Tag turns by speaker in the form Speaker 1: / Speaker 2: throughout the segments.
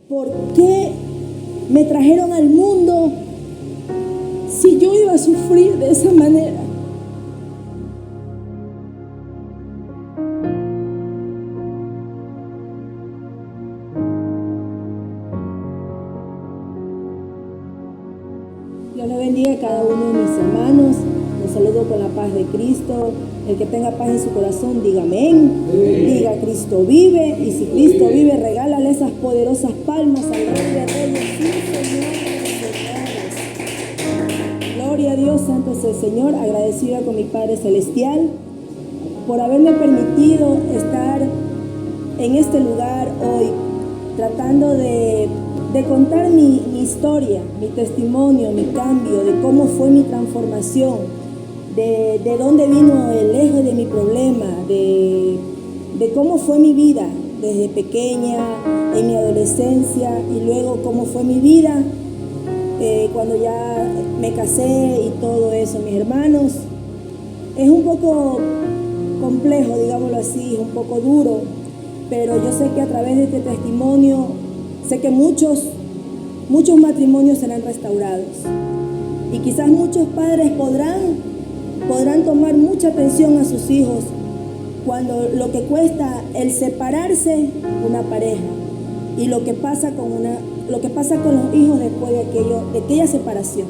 Speaker 1: ¿por qué me trajeron al mundo si yo iba a sufrir de esa manera? Dios le bendiga a cada uno de mis hermanos. Los saludo con la paz de Cristo. El que tenga paz en su corazón, diga amén. Diga Cristo vive. Y si Cristo vive, regálale esas poderosas palmas al Rey de Reyes. Sí, señores. Gloria a Dios, santo es el Señor. Agradecida con mi Padre Celestial por haberme permitido estar en este lugar hoy, tratando de contar mi historia, mi testimonio, mi cambio, de cómo fue mi transformación, de dónde vino el eje de mi problema, de cómo fue mi vida desde pequeña, en mi adolescencia, y luego cómo fue mi vida cuando ya me casé y todo eso, mis hermanos. Es un poco complejo, digámoslo así, es un poco duro, pero yo sé que a través de este testimonio, sé que muchos matrimonios serán restaurados. Y quizás muchos padres podrán tomar mucha atención a sus hijos cuando lo que cuesta el separarse una pareja y lo que pasa con los hijos después de aquella separación.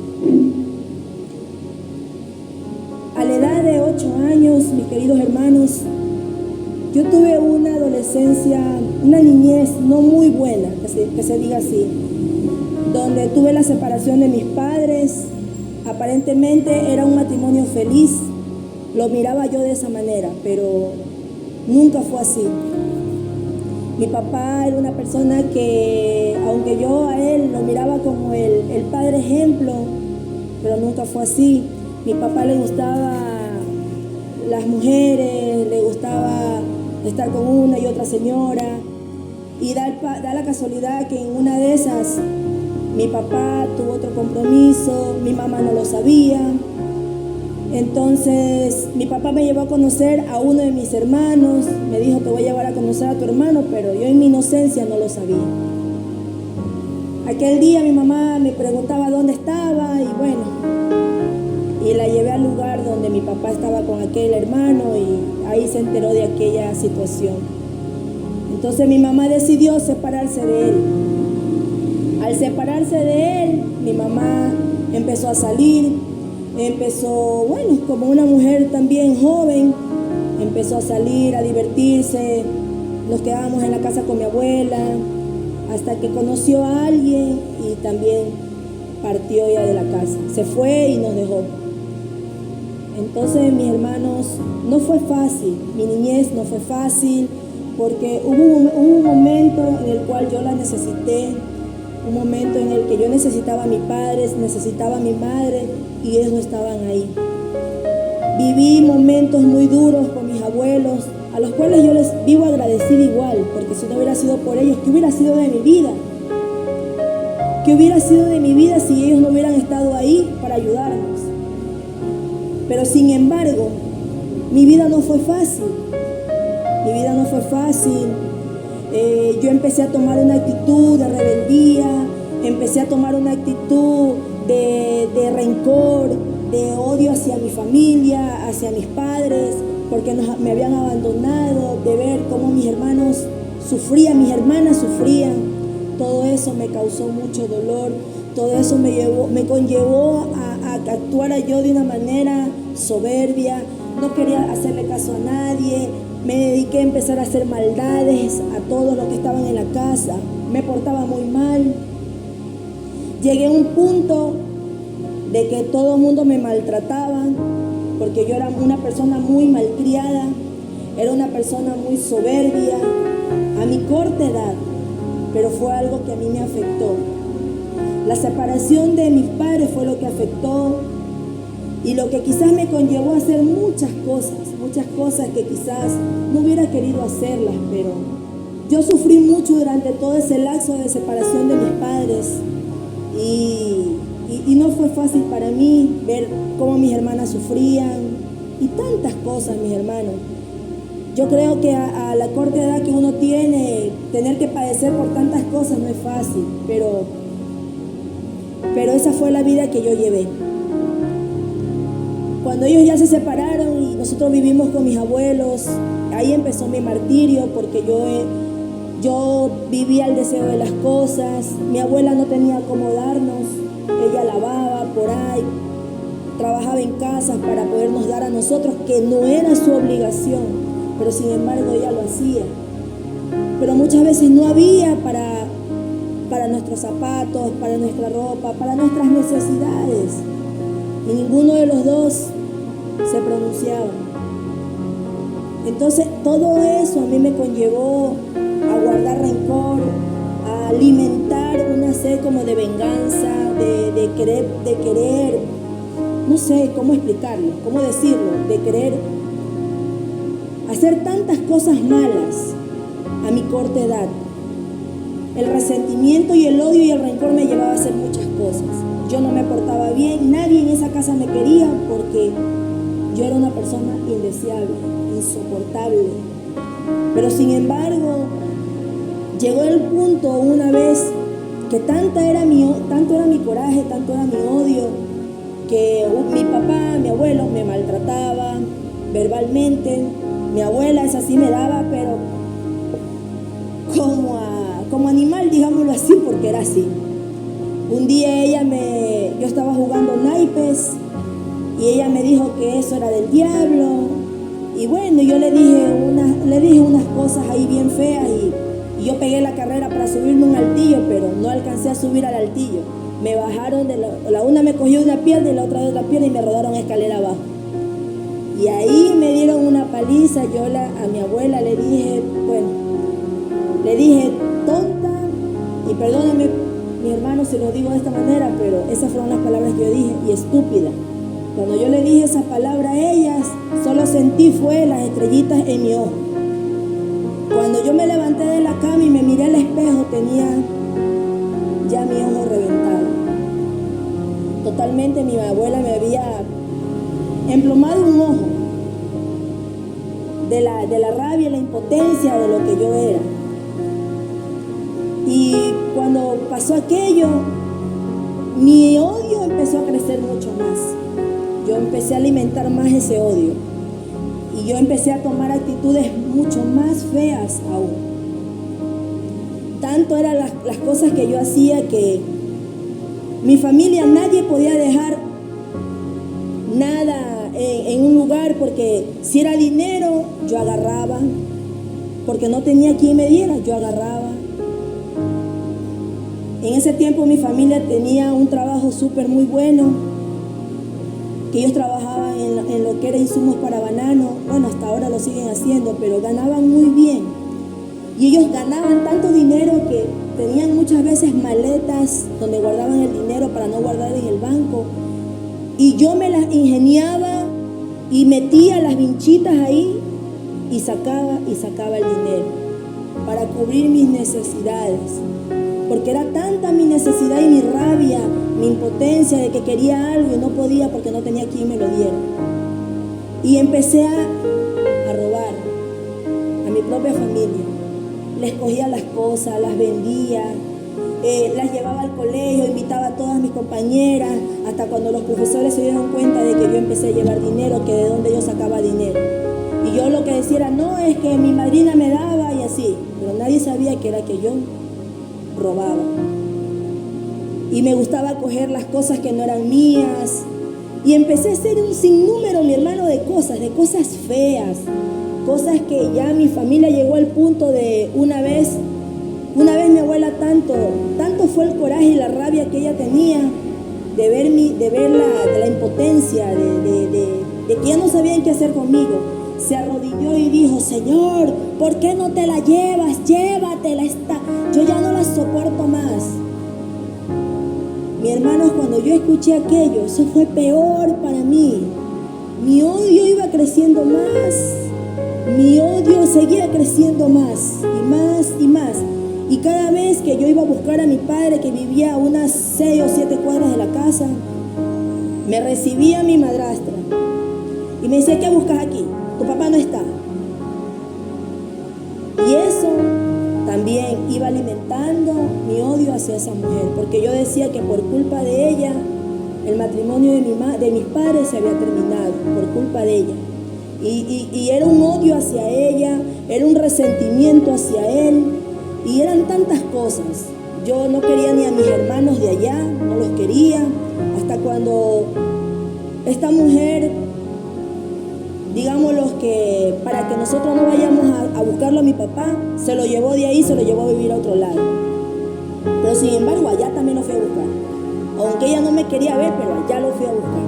Speaker 1: A la edad de 8 años, mis queridos hermanos, yo tuve una adolescencia, una niñez no muy buena, que se diga así, donde tuve la separación de mis padres. Aparentemente era un matrimonio feliz, lo miraba yo de esa manera, pero nunca fue así. Mi papá era una persona que, aunque yo a él lo miraba como el padre ejemplo, pero nunca fue así. Mi papá le gustaba las mujeres, le gustaba estar con una y otra señora, y da la casualidad que en una de esas mi papá tuvo otro compromiso, mi mamá no lo sabía. Entonces mi papá me llevó a conocer a uno de mis hermanos, me dijo: te voy a llevar a conocer a tu hermano, pero yo en mi inocencia no lo sabía. Aquel día mi mamá me preguntaba dónde estaba, y bueno, y la llevé al lugar donde mi papá estaba con aquel hermano, y ahí se enteró de aquella situación. Entonces mi mamá decidió separarse de él. Al separarse de él, mi mamá empezó a salir, bueno, como una mujer también joven, empezó a salir, a divertirse. Nos quedábamos en la casa con mi abuela, hasta que conoció a alguien y también partió ya de la casa. Se fue y nos dejó. Entonces, mis hermanos, no fue fácil, mi niñez no fue fácil, porque hubo un momento en el cual yo la necesité, un momento en el que yo necesitaba a mis padres, necesitaba a mi madre, y ellos no estaban ahí. Viví momentos muy duros con mis abuelos, a los cuales yo les vivo agradecida igual, porque si no hubiera sido por ellos, ¿qué hubiera sido de mi vida? ¿Qué hubiera sido de mi vida si ellos no hubieran estado ahí para ayudarnos? Pero sin embargo, mi vida no fue fácil. Mi vida no fue fácil. Yo empecé a tomar una actitud de rebeldía, empecé a tomar una actitud de rencor, de odio hacia mi familia, hacia mis padres, porque me habían abandonado, de ver cómo mis hermanos sufrían, mis hermanas sufrían. Todo eso me causó mucho dolor, todo eso me conllevó a actuar yo de una manera soberbia. No quería hacerle caso a nadie. Me dediqué a empezar a hacer maldades a todos los que estaban en la casa. Me portaba muy mal. Llegué a un punto de que todo el mundo me maltrataba, porque yo era una persona muy malcriada, era una persona muy soberbia, a mi corta edad, pero fue algo que a mí me afectó. La separación de mis padres fue lo que afectó, y lo que quizás me conllevó a hacer muchas cosas que quizás no hubiera querido hacerlas, pero yo sufrí mucho durante todo ese lapso de separación de mis padres, y no fue fácil para mí ver cómo mis hermanas sufrían y tantas cosas, mis hermanos. Yo creo que a la corta edad que uno tiene, tener que padecer por tantas cosas no es fácil, pero esa fue la vida que yo llevé. Cuando ellos ya se separaron y nosotros vivimos con mis abuelos, ahí empezó mi martirio, porque yo vivía el deseo de las cosas. Mi abuela no tenía cómo darnos, ella lavaba por ahí, trabajaba en casas para podernos dar a nosotros, que no era su obligación, pero sin embargo ella lo hacía. Pero muchas veces no había para nuestros zapatos, para nuestra ropa, para nuestras necesidades, y ninguno de los dos se pronunciaba. Entonces todo eso a mí me conllevó a guardar rencor, a alimentar una sed como de venganza, de querer, no sé cómo explicarlo, cómo decirlo, de querer hacer tantas cosas malas a mi corta edad. El resentimiento y el odio y el rencor me llevaba a hacer muchas cosas. Yo no me portaba bien, nadie en esa casa me quería porque yo era una persona indeseable, insoportable. Pero sin embargo, llegó el punto una vez que tanto era mi coraje, tanto era mi odio, que mi papá, mi abuelo me maltrataba verbalmente. Mi abuela esa sí me daba, pero como animal, digámoslo así, porque era así. Un día yo estaba jugando naipes y ella me dijo que eso era del diablo. Y bueno, yo le dije unas cosas ahí bien feas y yo pegué la carrera para subirme un altillo, pero no alcancé a subir al altillo. Me bajaron la una me cogió de una pierna y la otra de otra pierna y me rodaron escalera abajo. Y ahí me dieron una paliza. Yo a mi abuela le dije, tonta, y perdóname mi hermano si lo digo de esta manera, pero esas fueron las palabras que yo dije, y estúpida. Cuando yo le dije esa palabra a ellas, solo sentí fue las estrellitas en mi ojo. Cuando yo me levanté de la cama y me miré al espejo, tenía ya mi ojo reventado. Totalmente mi abuela me había emplomado un ojo de la rabia y la impotencia de lo que yo era. Y cuando pasó aquello, mi odio empezó a crecer mucho más. Yo empecé a alimentar más ese odio y yo empecé a tomar actitudes mucho más feas aún. Tanto eran las cosas que yo hacía que mi familia, nadie podía dejar nada en un lugar, porque si era dinero, yo agarraba, porque no tenía quien me diera, yo agarraba. En ese tiempo mi familia tenía un trabajo súper muy bueno, que ellos trabajaban en lo que era insumos para banano. Bueno, hasta ahora lo siguen haciendo, pero ganaban muy bien. Y ellos ganaban tanto dinero que tenían muchas veces maletas donde guardaban el dinero para no guardar en el banco. Y yo me las ingeniaba y metía las vinchitas ahí y sacaba el dinero para cubrir mis necesidades. Porque era tanta mi necesidad y mi rabia, mi impotencia de que quería algo y no podía porque no tenía quien me lo diera. Y empecé a robar a mi propia familia. Les cogía las cosas, las vendía, las llevaba al colegio, invitaba a todas mis compañeras, hasta cuando los profesores se dieron cuenta de que yo empecé a llevar dinero, que de dónde yo sacaba dinero. Y yo lo que decía era, no, es que mi madrina me daba y así, pero nadie sabía que era que yo robaba. Y me gustaba coger las cosas que no eran mías. Y empecé a hacer un sinnúmero, mi hermano, de cosas feas. Cosas que ya mi familia llegó al punto de una vez mi abuela tanto fue el coraje y la rabia que ella tenía de ver la impotencia, de que ya no sabían qué hacer conmigo. Se arrodilló y dijo, Señor, ¿por qué no te la llevas? Llévatela, yo ya no la soporto más. Mi hermanos, cuando yo escuché aquello, eso fue peor para mí. Mi odio iba creciendo más. Mi odio seguía creciendo más y más y más. Y cada vez que yo iba a buscar a mi padre, que vivía a unas 6 o 7 cuadras de la casa, me recibía mi madrastra y me decía, ¿qué buscas aquí? Tu papá no está. iba alimentando mi odio hacia esa mujer, porque yo decía que por culpa de ella el matrimonio de mis padres se había terminado, por culpa de ella. Y era un odio hacia ella, era un resentimiento hacia él, y eran tantas cosas. Yo no quería ni a mis hermanos de allá, no los quería, hasta cuando esta mujer, digamos que para que nosotros no vayamos a buscarlo a mi papá, se lo llevó de ahí, se lo llevó a vivir a otro lado. Pero sin embargo, allá también lo fui a buscar. Aunque ella no me quería ver, pero allá lo fui a buscar.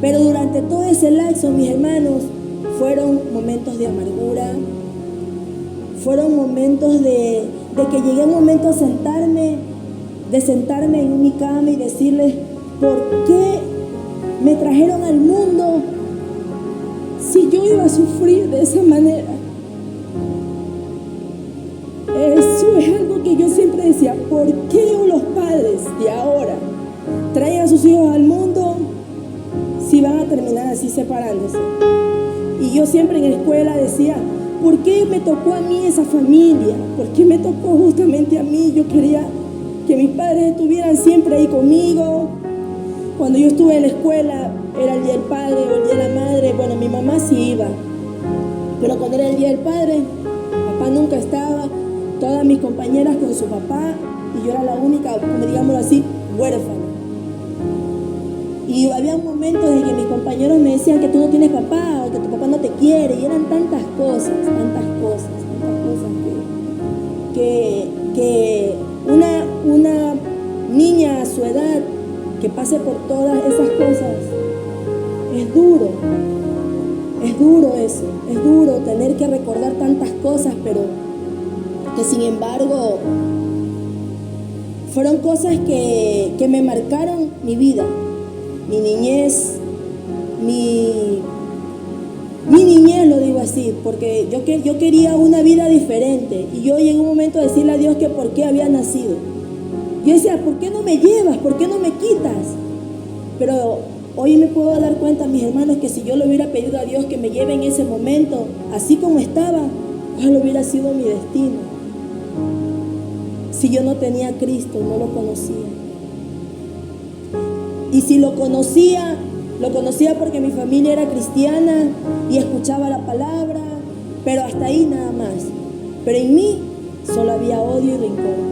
Speaker 1: Pero durante todo ese lapso, mis hermanos, fueron momentos de amargura, fueron momentos de que llegué a un momento a sentarme en mi cama y decirles, ¿por qué me trajeron al mundo si yo iba a sufrir de esa manera? Eso es algo que yo siempre decía, ¿por qué los padres de ahora traen a sus hijos al mundo si van a terminar así separándose? Y yo siempre en la escuela decía, ¿por qué me tocó a mí esa familia? ¿Por qué me tocó justamente a mí? Yo quería que mis padres estuvieran siempre ahí conmigo. Cuando yo estuve en la escuela, era el día del padre o el día de la madre. Bueno, mi mamá sí iba, pero cuando era el día del padre, papá nunca estaba. Todas mis compañeras con su papá y yo era la única, digámoslo así, huérfana. Y había momentos en que mis compañeros me decían que tú no tienes papá o que tu papá no te quiere, y eran tantas cosas que una niña a su edad que pase por todas esas cosas, es duro eso, es duro tener que recordar tantas cosas, pero que sin embargo fueron cosas que me marcaron mi vida, mi niñez, mi niñez, lo digo así, porque yo quería una vida diferente, y yo llegué un momento a decirle a Dios que por qué había nacido. Yo decía, ¿por qué no me llevas? ¿Por qué no me quitas? Pero hoy me puedo dar cuenta, mis hermanos, que si yo le hubiera pedido a Dios que me lleve en ese momento, así como estaba, ¿cuál hubiera sido mi destino? Si yo no tenía a Cristo, no lo conocía. Y si lo conocía porque mi familia era cristiana y escuchaba la palabra, pero hasta ahí nada más. Pero en mí solo había odio y rencor.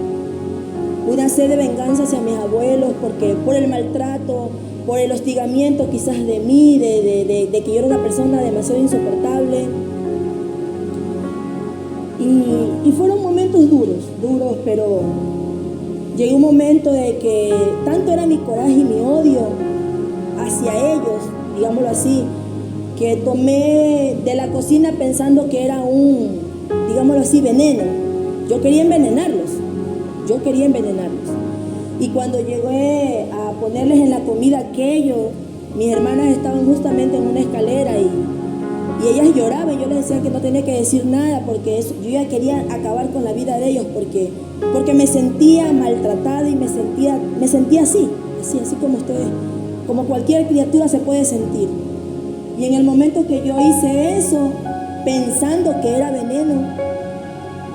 Speaker 1: Una sed de venganza hacia mis abuelos, porque por el maltrato, por el hostigamiento quizás de mí, de que yo era una persona demasiado insoportable. Y fueron momentos duros, pero llegó un momento de que tanto era mi coraje y mi odio hacia ellos, digámoslo así, que tomé de la cocina pensando que era digámoslo así, veneno. Yo quería envenenarlos. Y cuando llegué a ponerles en la comida aquello, mis hermanas estaban justamente en una escalera y ellas lloraban. Yo les decía que no tenía que decir nada porque yo ya quería acabar con la vida de ellos porque me sentía maltratada y me sentía así como ustedes, como cualquier criatura se puede sentir. Y en el momento que yo hice eso, pensando que era veneno,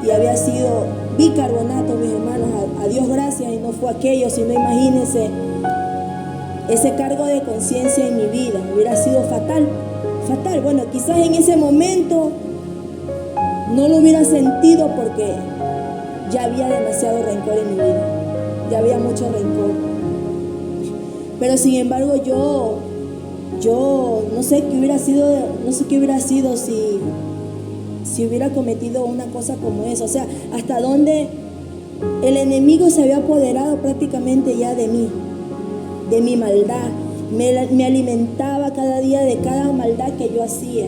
Speaker 1: y había sido bicarbonato, mis hermanos, a Dios gracias, y no fue aquello, sino imagínense, ese cargo de conciencia en mi vida hubiera sido fatal. Bueno, quizás en ese momento no lo hubiera sentido porque ya había demasiado rencor en mi vida, ya había mucho rencor. Pero sin embargo yo no sé qué hubiera sido si hubiera cometido una cosa como esa. O sea, hasta dónde el enemigo se había apoderado prácticamente ya de mí, de mi maldad. Me alimentaba cada día de cada maldad que yo hacía.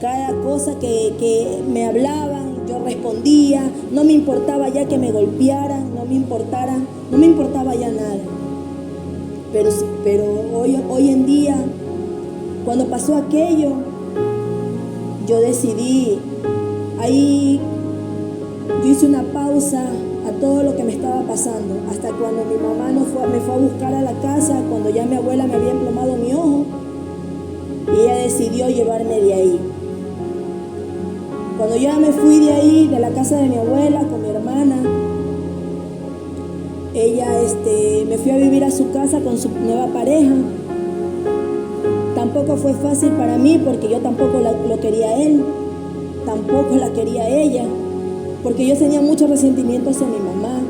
Speaker 1: Cada cosa que me hablaban, yo respondía. No me importaba ya que me golpearan, no me importaba ya nada. Pero hoy en día, cuando pasó aquello, yo decidí, ahí yo hice una pausa a todo lo que me estaba pasando, hasta cuando mi mamá me fue a buscar a la casa, cuando ya mi abuela me había emplomado mi ojo, y ella decidió llevarme de ahí. Cuando yo ya me fui de ahí, de la casa de mi abuela, con mi hermana, hermana. Ella, me fui a vivir a su casa con su nueva pareja. Tampoco fue fácil para mí porque yo tampoco lo quería a él, tampoco la quería a ella, porque yo tenía mucho resentimiento hacia mi mamá.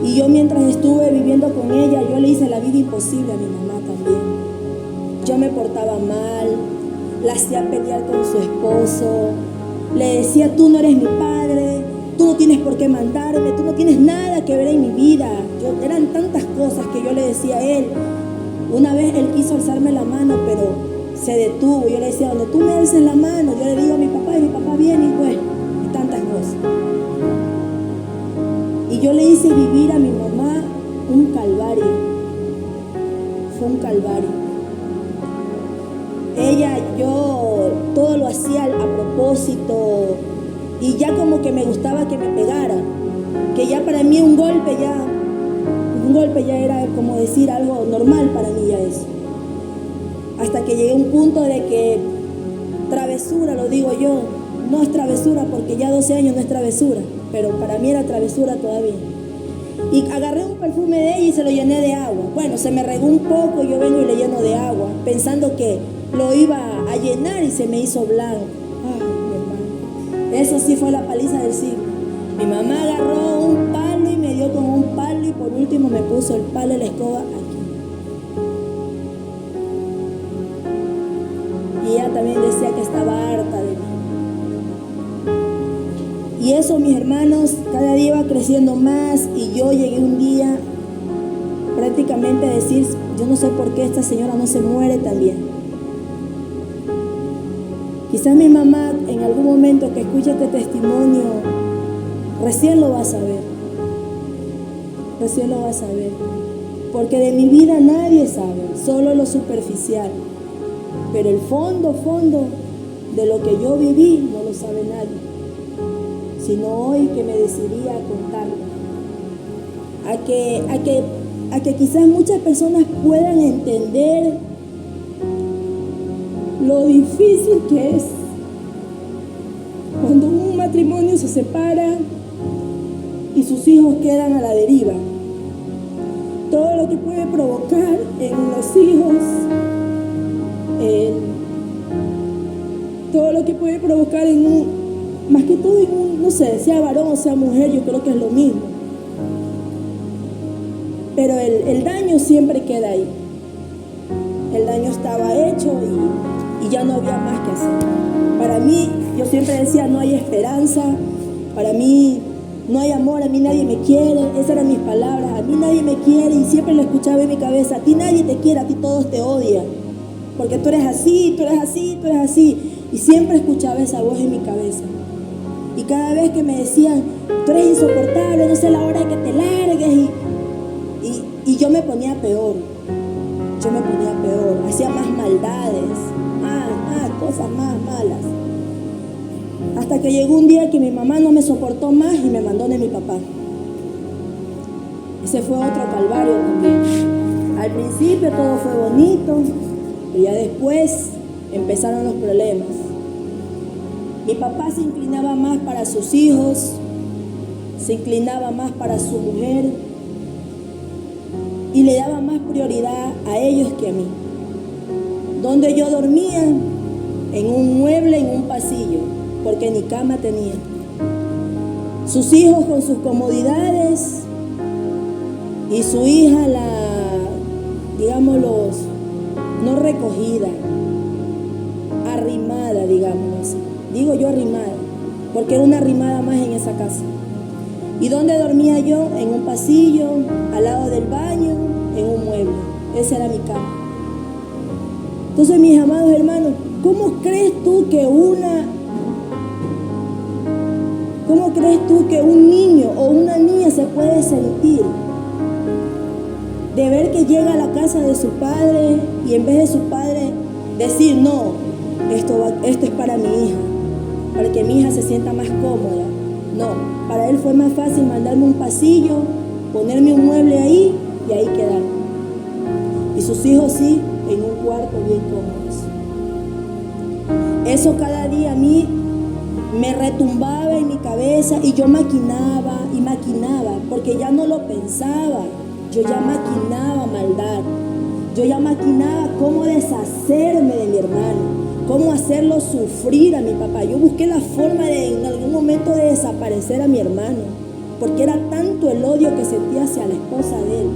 Speaker 1: Y yo mientras estuve viviendo con ella, yo le hice la vida imposible a mi mamá también. Yo me portaba mal, la hacía pelear con su esposo, le decía: tú no eres mi padre, tú no tienes por qué mandarme, tú no tienes nada que ver en mi vida. Eran tantas cosas que yo le decía a él. Una vez él quiso alzarme la mano, pero se detuvo. Yo le decía: donde tú me alces la mano, yo le digo a mi papá, y mi papá viene, y bueno, y tantas cosas. Y yo le hice vivir a mi mamá un calvario. Fue un calvario. Yo todo lo hacía a propósito, y ya como que me gustaba que me pegara, que ya para mí un golpe ya era como decir algo normal para mí ya eso. Hasta que llegué a un punto de que travesura, lo digo yo, no es travesura porque ya 12 años no es travesura, pero para mí era travesura todavía. Y agarré un perfume de ella y se lo llené de agua. Bueno, se me regó un poco, yo vengo y le lleno de agua, pensando que lo iba a llenar, y se me hizo blanco. Ay, mi hermano, eso sí fue la paliza del siglo. Mi mamá agarró un palo y me dio con un palo, y por último me puso el palo de la escoba aquí. Y ella también decía que estaba harta de mí. Y eso, mis hermanos, cada día iba creciendo más, y yo llegué un día prácticamente a decir: yo no sé por qué esta señora no se muere también. Quizás mi mamá en algún momento que escuche este testimonio recién lo va a saber. Recién lo va a saber. Porque de mi vida nadie sabe, solo lo superficial. Pero el fondo de lo que yo viví no lo sabe nadie. Sino hoy que me decidí a contarlo. A que quizás muchas personas puedan entender lo difícil que es cuando un matrimonio se separa y sus hijos quedan a la deriva. Todo lo que puede provocar en los hijos, todo lo que puede provocar más que todo no sé, sea varón o sea mujer, yo creo que es lo mismo. Pero el daño siempre queda ahí. El daño estaba hecho y ya no había más que hacer. Para mí, yo siempre decía: no hay esperanza, para mí no hay amor, a mí nadie me quiere. Esas eran mis palabras: a mí nadie me quiere, y siempre lo escuchaba en mi cabeza: a ti nadie te quiere, a ti todos te odian, porque tú eres así, tú eres así, tú eres así. Y siempre escuchaba esa voz en mi cabeza. Y cada vez que me decían: tú eres insoportable, no sé la hora de que te largues, y yo me ponía peor. Hacía más maldades, más cosas más malas. Hasta que llegó un día que mi mamá no me soportó más y me mandó de mi papá. Ese fue otro calvario también. Al principio todo fue bonito, pero ya después empezaron los problemas. Mi papá se inclinaba más para sus hijos, se inclinaba más para su mujer, y le daba más prioridad a ellos que a mí. Donde yo dormía, en un mueble, en un pasillo, porque ni cama tenía. Sus hijos con sus comodidades, y su hija, digámoslo, no recogida, arrimada, digámoslo así. Digo yo arrimada, porque era una arrimada más en esa casa. ¿Y dónde dormía yo? En un pasillo, al lado del baño, en un mueble. Esa era mi cama. Entonces, mis amados hermanos, ¿cómo crees tú que un niño o una niña se puede sentir de ver que llega a la casa de su padre y en vez de su padre decir: no, esto es para mi hija, para que mi hija se sienta más cómoda? No, para él fue más fácil mandarme un pasillo, ponerme un mueble ahí y ahí quedar. Y sus hijos sí, en un cuarto bien cómodos. Eso cada día a mí me retumbaba en mi cabeza y yo maquinaba y maquinaba, porque ya no lo pensaba, yo ya maquinaba maldad, yo ya maquinaba cómo deshacerme de mi hermano, cómo hacerlo sufrir a mi papá. Yo busqué la forma de en algún momento de desaparecer a mi hermano, porque era tanto el odio que sentía hacia la esposa de él.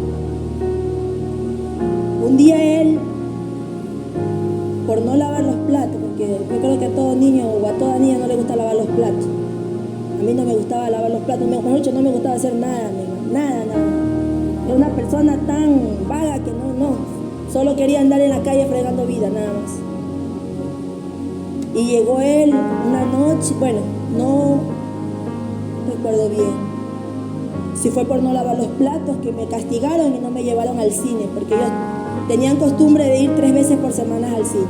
Speaker 1: Un día él, por no lavar los platos, porque yo creo que a todo niño o a toda niña no le gusta lavar los platos. A mí no me gustaba lavar los platos, mejor dicho, no me gustaba hacer nada, nada. Era una persona tan vaga que no, solo quería andar en la calle fregando vida, nada más. Y llegó él una noche, bueno, no recuerdo bien si fue por no lavar los platos, que me castigaron y no me llevaron al cine, porque ellos tenían costumbre de ir 3 veces por semana al cine.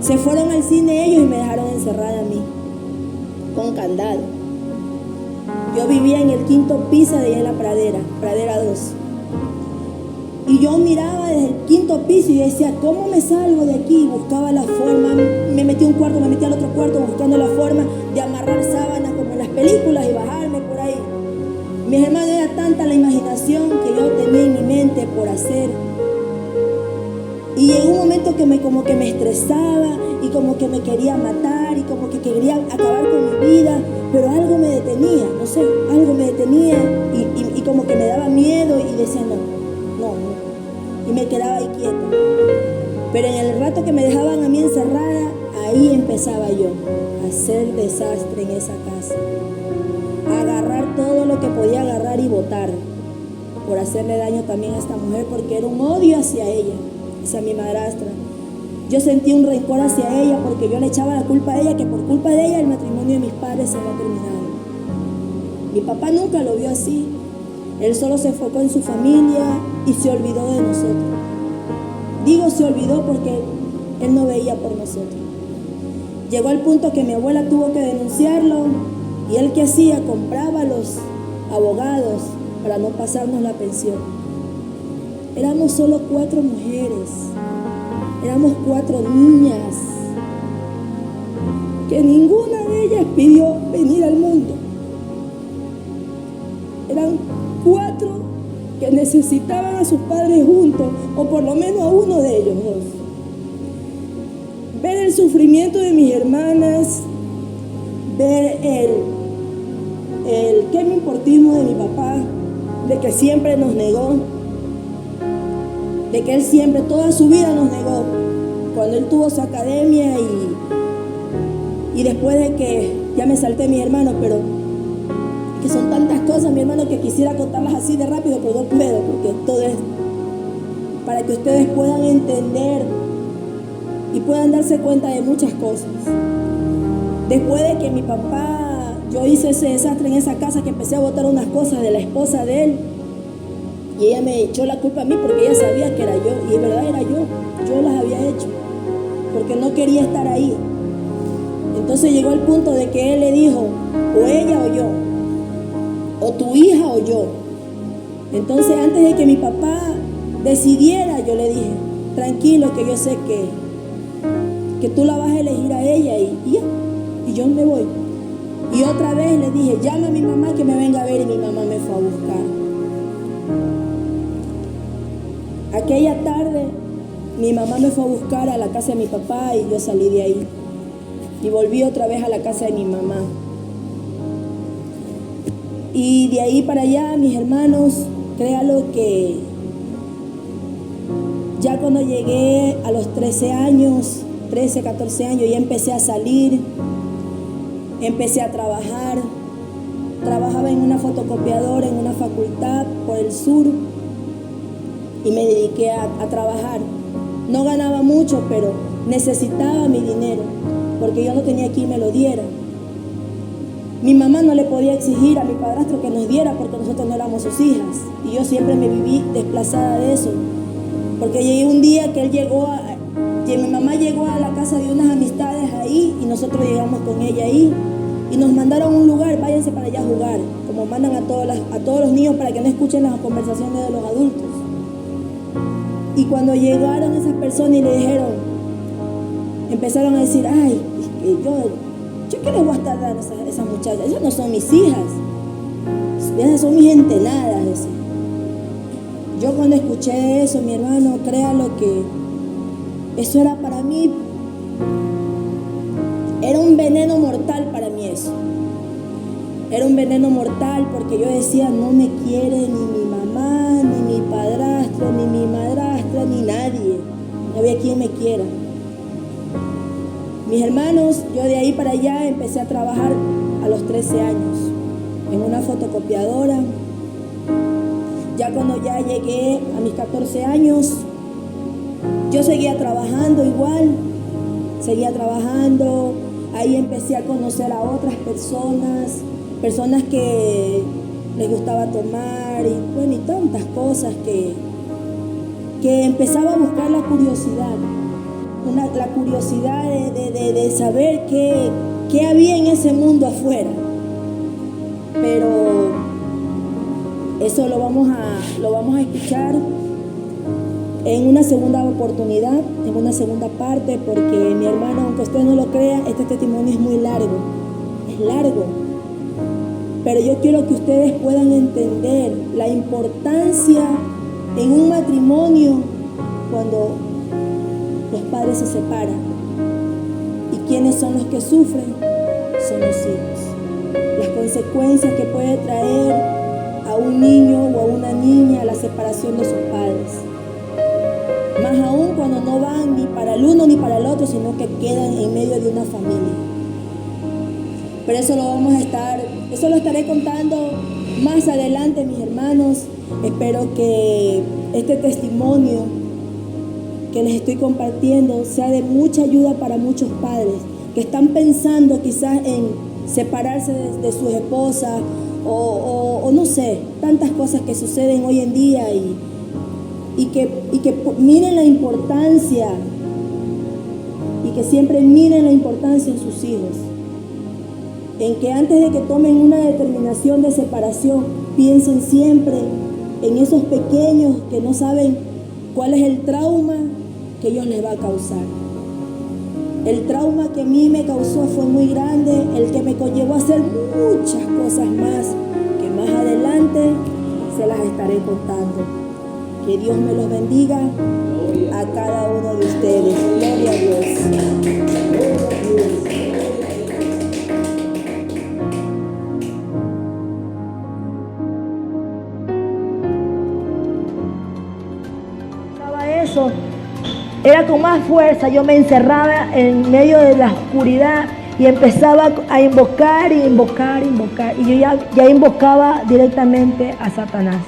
Speaker 1: Se fueron al cine ellos y me dejaron encerrada a mí, con candado. Yo vivía en el 5.º piso de allá en la Pradera 2. Y yo miraba desde el 5.º piso y decía, ¿cómo me salgo de aquí? Buscaba la forma, me metí a un cuarto, me metí al otro cuarto buscando la forma de amarrar sábanas como en las películas y bajarme por ahí. Mis hermanos, era tanta la imaginación que yo tenía en mi mente por hacer. Y llegó un momento que como que me estresaba y como que me quería matar y como que quería acabar con mi vida, pero algo me detenía, no sé, algo me detenía y como que me daba miedo y decía no, y me quedaba ahí quieta. Pero en el rato que me dejaban a mí encerrada, ahí empezaba yo a hacer desastre en esa casa, a agarrar todo lo que podía agarrar y botar, por hacerle daño también a esta mujer, porque era un odio hacia ella, hacia mi madrastra. Yo sentí un rencor hacia ella porque yo le echaba la culpa a ella, que por culpa de ella el matrimonio de mis padres se había terminado. Mi papá nunca lo vio así. Él solo se enfocó en su familia y se olvidó de nosotros. Digo se olvidó porque él no veía por nosotros. Llegó al punto que mi abuela tuvo que denunciarlo y él, ¿qué hacía? Compraba a los abogados para no pasarnos la pensión. Éramos solo 4 mujeres, éramos 4 niñas, que ninguna de ellas pidió venir al mundo. Eran 4 que necesitaban a sus padres juntos, o por lo menos a uno de ellos 2. Ver el sufrimiento de mis hermanas, ver el qué me importismo de mi papá, de que siempre nos negó, de que él siempre, toda su vida nos negó. Cuando él tuvo su academia y después de que, ya me salté mis hermanos, pero que son tantas cosas, mi hermano, que quisiera contarlas así de rápido, pero no puedo, porque todo es para que ustedes puedan entender y puedan darse cuenta de muchas cosas. Después de que mi papá, yo hice ese desastre en esa casa, que empecé a botar unas cosas de la esposa de él, y ella me echó la culpa a mí porque ella sabía que era yo, y de verdad era yo las había hecho, porque no quería estar ahí. Entonces llegó el punto de que él le dijo, o ella o yo, o tu hija o yo. Entonces, antes de que mi papá decidiera, yo le dije, tranquilo, que yo sé que tú la vas a elegir a ella y ya, y yo me voy. Y otra vez le dije, llama a mi mamá que me venga a ver, y mi mamá me fue a buscar. Aquella tarde mi mamá me fue a buscar a la casa de mi papá y yo salí de ahí y volví otra vez a la casa de mi mamá. Y de ahí para allá, mis hermanos, créalo que ya cuando llegué a los 13 años, 13, 14 años, ya empecé a salir, empecé a trabajar. Trabajaba en una fotocopiadora en una facultad por el sur y me dediqué a trabajar. No ganaba mucho, pero necesitaba mi dinero porque yo no tenía quien me lo diera. Mi mamá no le podía exigir a mi padrastro que nos diera porque nosotros no éramos sus hijas. Y yo siempre me viví desplazada de eso. Porque llegué un día que mi mamá llegó a la casa de unas amistades ahí y nosotros llegamos con ella ahí. Y nos mandaron a un lugar, váyanse para allá a jugar. Como mandan a todos los niños para que no escuchen las conversaciones de los adultos. Y cuando llegaron esas personas y le dijeron, empezaron a decir, ay, ¿Yo qué les voy a estar dando a esas muchachas? Esas no son mis hijas. Esas son mis entenadas. Decía. Yo cuando escuché eso, mi hermano, créalo que eso era para mí, era un veneno mortal para mí eso. Era un veneno mortal porque yo decía, no me quiere ni mi mamá, ni mi padrastro, ni mi madrastra, ni nadie. No había quien me quiera. Mis hermanos, yo de ahí para allá empecé a trabajar a los 13 años en una fotocopiadora. Ya cuando ya llegué a mis 14 años, yo seguía trabajando igual, seguía trabajando. Ahí empecé a conocer a otras personas que les gustaba tomar y bueno, y tantas cosas que empezaba a buscar la curiosidad. La curiosidad de saber qué había en ese mundo afuera. Pero eso lo vamos a escuchar en una segunda oportunidad, en una segunda parte, porque mi hermano, aunque usted no lo crea, este testimonio es muy largo, es largo. Pero yo quiero que ustedes puedan entender la importancia en un matrimonio cuando los padres se separan. ¿Y quiénes son los que sufren? Son los hijos. Las consecuencias que puede traer a un niño o a una niña la separación de sus padres. Más aún cuando no van ni para el uno ni para el otro, sino que quedan en medio de una familia. Pero eso lo estaré contando más adelante, mis hermanos. Espero que este testimonio que les estoy compartiendo sea de mucha ayuda para muchos padres que están pensando quizás en separarse de sus esposas o no sé, tantas cosas que suceden hoy en día y que miren la importancia y que siempre miren la importancia en sus hijos, en que antes de que tomen una determinación de separación piensen siempre en esos pequeños que no saben cuál es el trauma que Dios les va a causar. El trauma que a mí me causó fue muy grande, el que me conllevó a hacer muchas cosas más, que más adelante se las estaré contando. Que Dios me los bendiga a cada uno de ustedes. Gloria a Dios. Eso era con más fuerza. Yo me encerraba en medio de la oscuridad y empezaba a invocar y yo ya invocaba directamente a Satanás.